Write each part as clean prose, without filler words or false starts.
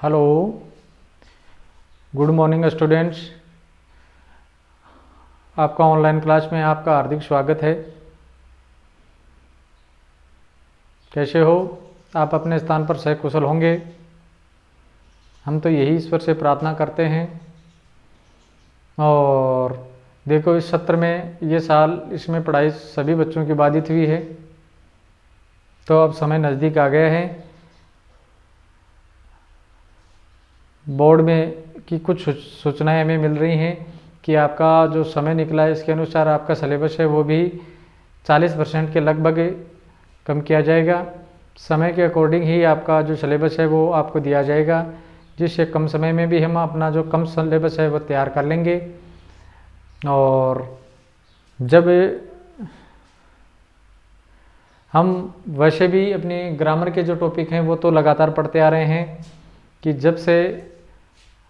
Hello, good morning students. आपका online class में आपका हार्दिक स्वागत है। कैसे हो आप? अपने स्थान पर सकुशल होंगे। हम तो यही ईश्वर से प्रार्थना करते हैं। और देखो, इस सत्र में ये साल इसमें पढ़ाई सभी बच्चों की बाधित हुई है, तो अब समय नज़दीक आ गया है। बोर्ड में की कुछ सूचनाएं हमें मिल रही हैं कि आपका जो समय निकला है इसके अनुसार आपका सिलेबस है वो भी 40% के लगभग कम किया जाएगा। समय के अकॉर्डिंग ही आपका जो सिलेबस है वो आपको दिया जाएगा, जिससे कम समय में भी हम अपना जो कम सिलेबस है वो तैयार कर लेंगे। और जब हम वैसे भी अपनी ग्रामर के जो टॉपिक हैं वो तो लगातार पढ़ते आ रहे हैं कि जब से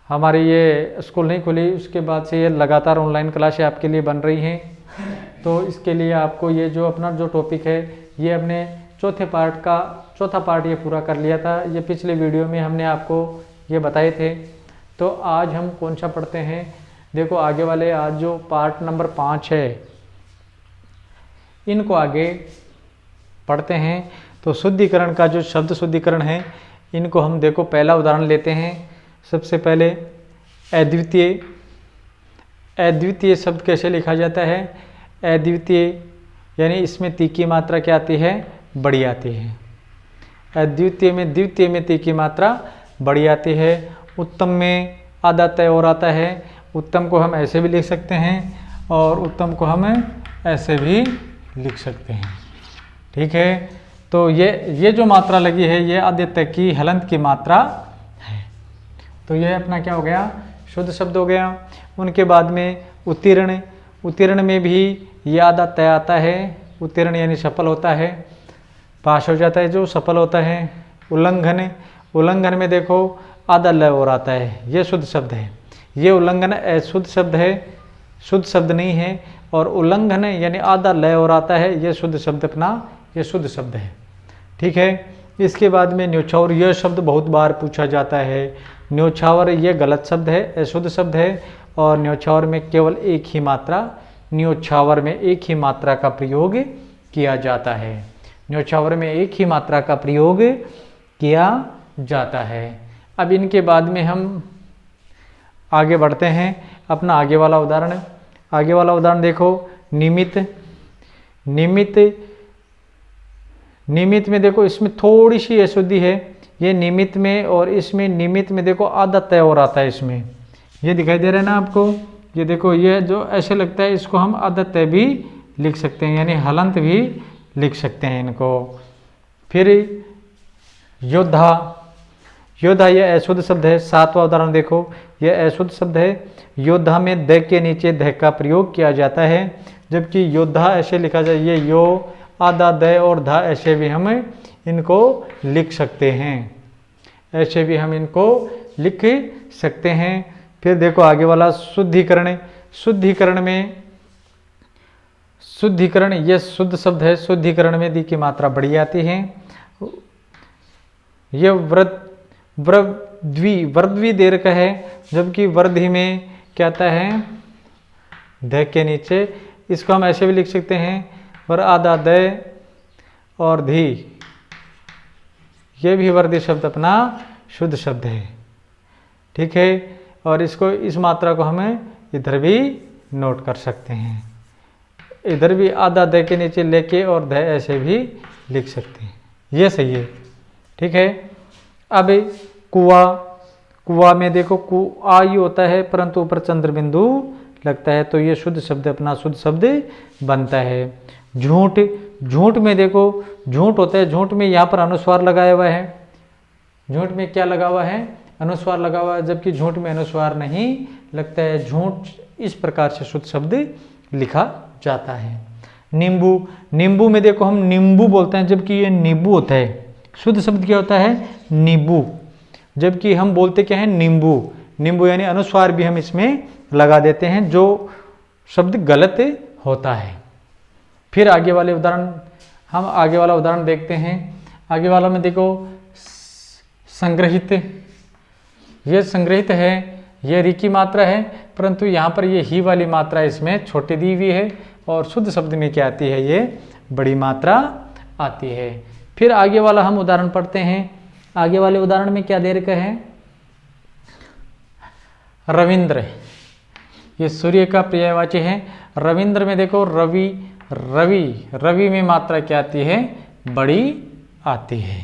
हमारी ये स्कूल नहीं खुली उसके बाद से ये लगातार ऑनलाइन क्लासें आपके लिए बन रही हैं। तो इसके लिए आपको ये जो अपना जो टॉपिक है ये अपने चौथा पार्ट ये पूरा कर लिया था। ये पिछले वीडियो में हमने आपको ये बताए थे। तो आज हम कौन सा पढ़ते हैं? देखो, आगे वाले आज जो पार्ट नंबर 5 है इनको आगे पढ़ते हैं। तो शुद्धिकरण का जो शब्द शुद्धिकरण है इनको हम देखो पहला उदाहरण लेते हैं। सबसे पहले अद्वितीय। अद्वितीय शब्द कैसे लिखा जाता है? अद्वितीय यानी इसमें ती की मात्रा क्या आती है? बड़ी आती है। अद्वितीय में द्वितीय में ती की मात्रा बड़ी आती है। उत्तम में आधा तय और आता है। उत्तम को हम ऐसे भी लिख सकते हैं और उत्तम को हम ऐसे भी लिख सकते हैं। ठीक है, तो ये जो मात्रा लगी है ये आद्यतय की हलंत की मात्रा है। तो ये अपना क्या हो गया? शुद्ध शब्द हो गया। उनके बाद में उत्तीर्ण। उत्तीर्ण में भी ये आधा तय आता है। उत्तीर्ण यानी सफल होता है, पास हो जाता है जो सफल होता है। उल्लंघन। उल्लंघन में देखो आधा लय और आता है, ये शुद्ध शब्द है। ये उल्लंघन अशुद्ध शब्द है, शुद्ध शब्द नहीं है। और उल्लंघन यानी आधा लय और आता है, ये शुद्ध शब्द अपना ये शुद्ध शब्द है। ठीक है, इसके बाद में न्योछावर। यह शब्द बहुत बार पूछा जाता है। न्योछावर ये गलत शब्द है, अशुद्ध शब्द है। और न्योछावर में केवल एक ही मात्रा, न्योछावर में एक ही मात्रा का प्रयोग किया जाता है। न्योछावर में एक ही मात्रा का प्रयोग किया जाता है। अब इनके बाद में हम आगे बढ़ते हैं। अपना आगे वाला उदाहरण। आगे वाला उदाहरण देखो, निमित्त। निमित्त। निमित्त में देखो इसमें थोड़ी सी अशुद्धि है, ये निमित्त में। और इसमें निमित्त में देखो आधा तय और आता है। इसमें ये दिखाई दे रहा है ना आपको? ये देखो, ये जो ऐसे लगता है इसको हम आधा तय भी लिख सकते हैं, यानी हलंत भी लिख सकते हैं इनको। फिर योद्धा। योद्धा यह अशुद्ध शब्द है। 7वां उदाहरण देखो, यह अशुद्ध शब्द है। योद्धा में द के नीचे ध का प्रयोग किया जाता है, जबकि योद्धा ऐसे लिखा जाए, ये यो आधा द और धा ऐसे भी हम इनको लिख सकते हैं। ऐसे भी हम इनको लिख सकते हैं। फिर देखो आगे वाला शुद्धिकरण। शुद्धिकरण में शुद्धिकरण यह शुद्ध शब्द है। शुद्धिकरण में दी की मात्रा बड़ी आती है। यह वर्द्वी दीर्घ है, जबकि वर्धि में क्या आता है? ध के नीचे। इसको हम ऐसे भी लिख सकते हैं, और आधा द और धी, ये भी वर्धी शब्द अपना शुद्ध शब्द है। ठीक है, और इसको इस मात्रा को हमें इधर भी नोट कर सकते हैं। इधर भी आधा द के नीचे लेके और ध ऐसे भी लिख सकते हैं, ये सही है। ठीक है, अब कुआ। कुआ में देखो आ ही होता है, परंतु ऊपर चंद्र बिंदु लगता है, तो ये शुद्ध शब्द अपना शुद्ध शब्द बनता है। झूठ। झूठ में देखो झूठ होता है, झूठ में यहाँ पर अनुस्वार लगाया हुआ है। झूठ में क्या लगा हुआ है? अनुस्वार लगा हुआ है, जबकि झूठ में अनुस्वार नहीं लगता है। झूठ इस प्रकार से शुद्ध शब्द लिखा जाता है। नींबू। नींबू में देखो हम नींबू बोलते हैं, जबकि ये नींबू होता है। शुद्ध शब्द क्या होता है? नींबू, जबकि हम बोलते क्या है? नींबू। नींबू यानी अनुस्वार भी हम इसमें लगा देते हैं, जो शब्द गलत होता है। फिर आगे वाले उदाहरण, हम आगे वाला उदाहरण देखते हैं। आगे वाला में देखो संग्रहित। ये संग्रहित है, ये री की मात्रा है, परंतु यहाँ पर ये ही वाली मात्रा इसमें छोटी दी हुई है और शुद्ध शब्द में क्या आती है, ये बड़ी मात्रा आती है। फिर आगे वाला हम उदाहरण पढ़ते हैं। आगे वाले उदाहरण में क्या दे रखा है, रविंद्र, ये सूर्य का पर्यायवाची है। रविंद्र में देखो रवि, रवि में मात्रा क्या आती है, बड़ी आती है।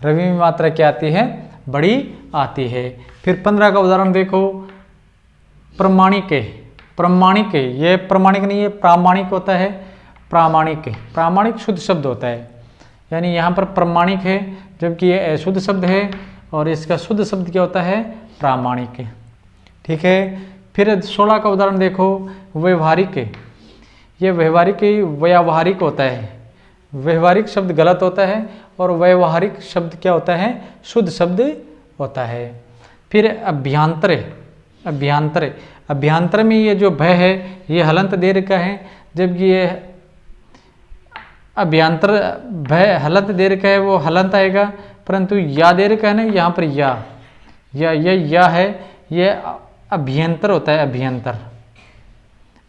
रवि में मात्रा क्या आती है, बड़ी आती है। फिर 15 का उदाहरण देखो, प्रमाणिक, प्रामाणिक, ये प्रामाणिक नहीं है, प्रामाणिक होता है। प्रामाणिक शुद्ध शब्द होता है, यानी यहाँ पर प्रामाणिक है जबकि ये अशुद्ध शब्द है और इसका शुद्ध शब्द क्या होता है, प्रामाणिक। ठीक है। फिर 16 का उदाहरण देखो, व्यवहारिक, ये व्यावहारिक होता है। व्यवहारिक शब्द गलत होता है और व्यवहारिक शब्द क्या होता है, शुद्ध शब्द होता है। फिर अभ्यांतर में ये जो भय है ये हलंत दे रखा है, जबकि ये अभ्यांतर भय हलंत दे रखा है, वो हलंत आएगा, परंतु या दे रखा है ना, यहाँ पर या है, ये अभ्यंतर होता है।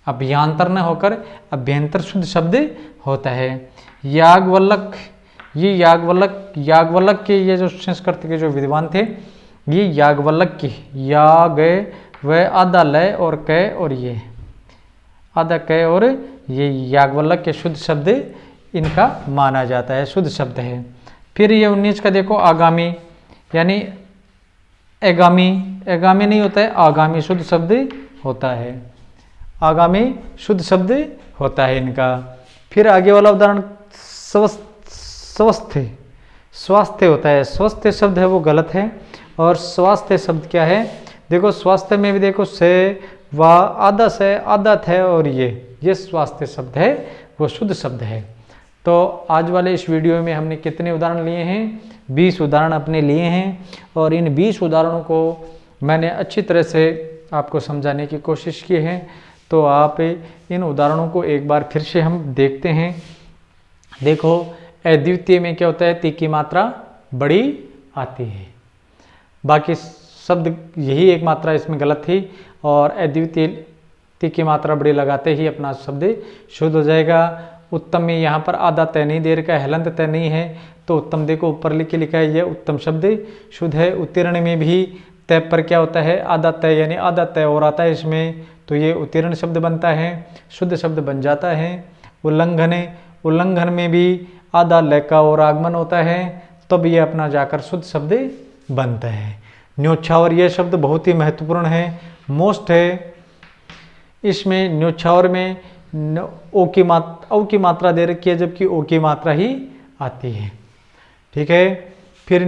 अभ्यांतर न होकर अभ्यंतर शुद्ध शब्द होता है। याज्ञवल्क्य, ये याज्ञवल्क्य के ये जो संस्कृत के जो विद्वान थे, ये याज्ञवल्क्य, याग व आधा लय और क और ये आधा क और ये याज्ञवल्क्य के शुद्ध शब्द इनका माना जाता है, शुद्ध शब्द है। फिर ये 19 का देखो, आगामी, यानी आगामी नहीं होता है, आगामी शुद्ध शब्द होता है। आगामी शुद्ध शब्द होता है इनका। फिर आगे वाला उदाहरण स्वास्थ्य होता है। स्वास्थ्य शब्द है वो गलत है और स्वास्थ्य शब्द क्या है, देखो स्वास्थ्य में भी देखो से व आदत है, आदत है और ये स्वास्थ्य शब्द है वो शुद्ध शब्द है। तो आज वाले इस वीडियो में हमने कितने उदाहरण लिए हैं, 20 उदाहरण अपने लिए हैं और इन 20 उदाहरणों को मैंने अच्छी तरह से आपको समझाने की कोशिश की है। तो आप इन उदाहरणों को एक बार फिर से हम देखते हैं। देखो अद्वितीय में क्या होता है, ती की मात्रा बड़ी आती है, बाकी शब्द यही एक मात्रा इसमें गलत थी और अद्वितीय ती की मात्रा बड़ी लगाते ही अपना शब्द शुद्ध हो जाएगा। उत्तम में यहाँ पर आधा तय नहीं दे रखा है, हलंत तय नहीं है, तो उत्तम देखो ऊपर लिखा है, यह उत्तम शब्द शुद्ध है। उत्तीर्ण में भी तय पर क्या होता है, आधा तय, यानी आधा तय और आता है इसमें, तो ये उत्तीर्ण शब्द बनता है, शुद्ध शब्द बन जाता है। उल्लंघन में भी आधा लय का और आगमन होता है, तब ये अपना जाकर शुद्ध शब्द बनता है। न्योछावर यह शब्द बहुत ही महत्वपूर्ण है, मोस्ट है। इसमें न्योछावर में ओ की मात्रा दे रखी है, जबकि ओ की मात्रा ही आती है। ठीक है। फिर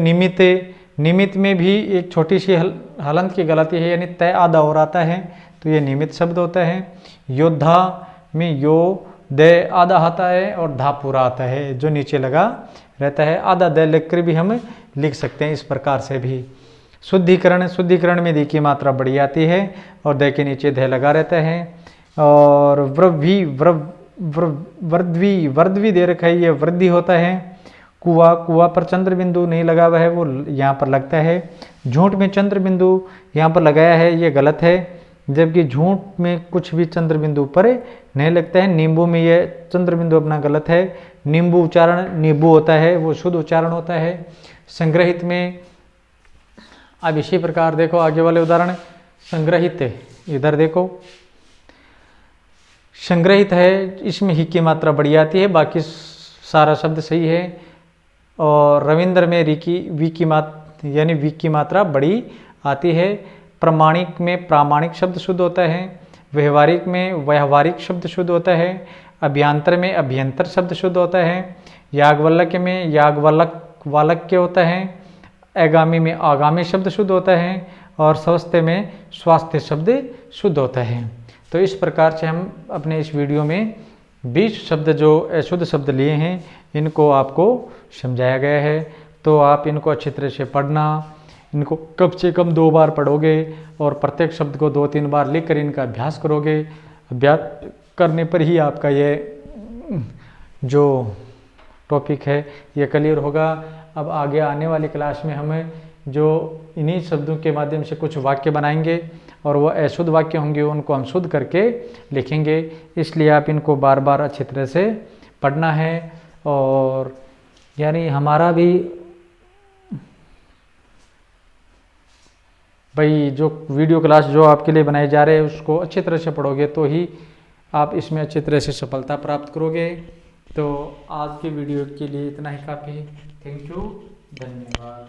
निमित्त में भी एक छोटी सी हलंत की गलती है, यानी तय आधा और आता है, तो ये निमित्त शब्द होता है। योद्धा में यो दे आधा आता है और धा पूरा आता है, जो नीचे लगा रहता है। आधा दे लिखकर भी हम लिख सकते हैं इस प्रकार से भी। शुद्धिकरण में दी की मात्रा बड़ी आती है और दे के नीचे दे लगा रहता है। और वर्धवी दे रखा है, ये वृद्धि होता है। कुआ पर चंद्र बिंदु नहीं लगा हुआ है, वो यहाँ पर लगता है। झूठ में चंद्र बिंदु यहाँ पर लगाया है, ये गलत है, जबकि झूठ में कुछ भी चंद्र बिंदु पर नहीं लगता है। नींबू में ये चंद्र बिंदु अपना गलत है, नींबू उच्चारण नींबू होता है, वो शुद्ध उच्चारण होता है। संग्रहित में अब इसी प्रकार देखो आगे वाले उदाहरण, संग्रहित, इधर देखो संग्रहित है, इसमें ही की मात्रा बड़ी आती है, बाकी सारा शब्द सही है। और रविंद्र में वी की मात्रा बड़ी आती है। प्रामाणिक में प्रामाणिक शब्द शुद्ध होता है। व्यवहारिक में व्यवहारिक शब्द शुद्ध होता है। अभ्यांतर में अभ्यंतर शब्द शुद्ध होता है। याज्ञवल्क्य में याज्ञवल्क्य होता है। आगामी में आगामी शब्द शुद्ध होता है और स्वास्थ्य में स्वास्थ्य शब्द शुद्ध होता है। तो इस प्रकार से हम अपने इस वीडियो में 20 शब्द जो अशुद्ध शब्द लिए हैं इनको आपको समझाया गया है। तो आप इनको अच्छी तरह से पढ़ना, इनको कम से कम 2 बार पढ़ोगे और प्रत्येक शब्द को 2-3 बार लिख कर इनका अभ्यास करोगे। अभ्यास करने पर ही आपका ये जो टॉपिक है ये क्लियर होगा। अब आगे आने वाली क्लास में हम जो इन्हीं शब्दों के माध्यम से कुछ वाक्य बनाएंगे और वो अशुद्ध वाक्य होंगे, उनको हम शुद्ध करके लिखेंगे। इसलिए आप इनको बार बार अच्छी तरह से पढ़ना है। और यानी हमारा भी भाई जो वीडियो क्लास जो आपके लिए बनाए जा रहे हैं उसको अच्छी तरह से पढ़ोगे तो ही आप इसमें अच्छी तरह से सफलता प्राप्त करोगे। तो आज की वीडियो के लिए इतना ही काफ़ी। थैंक यू, धन्यवाद।